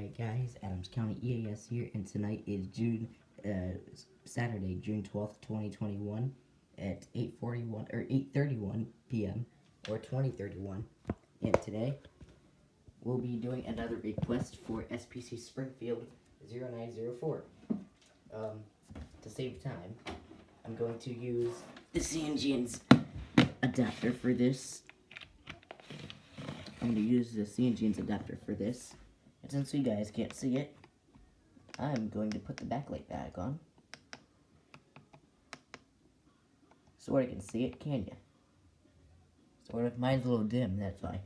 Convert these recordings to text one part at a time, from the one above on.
Alright guys, Adams County EAS here, and tonight is Saturday, June 12th, 2021 at 8:31 p.m. or 20:31, and today we'll be doing another request for SPCSpringfield0904. To save time, I'm going to use the CNG's adapter for this. I'm going to use the CNG's adapter for this. And since you guys can't see it, I'm going to put the backlight back on. Sort of can see it, can you? Sort of. Mine's a little dim, that's why.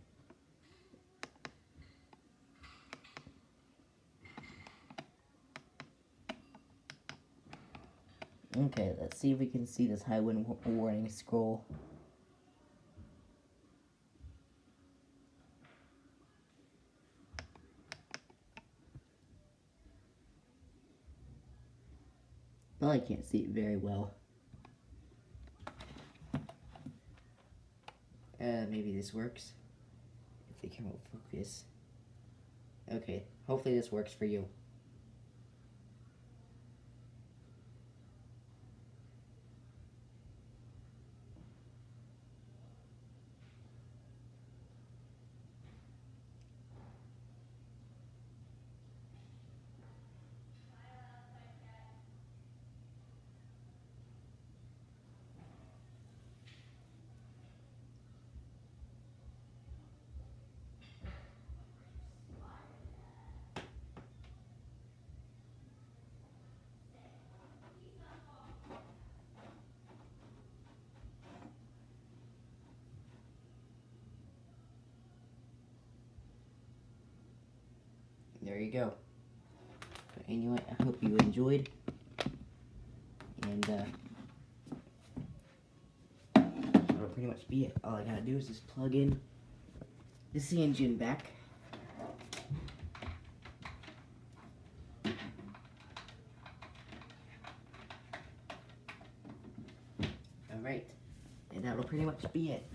Okay, let's see if we can see this high wind warning scroll. Well, I can't see it very well. Maybe this works. If the camera will focus. Okay, hopefully this works for you. There you go. But anyway, I hope you enjoyed. And that'll pretty much be it. All I gotta do is just plug in the CNG back. Alright. And that'll pretty much be it.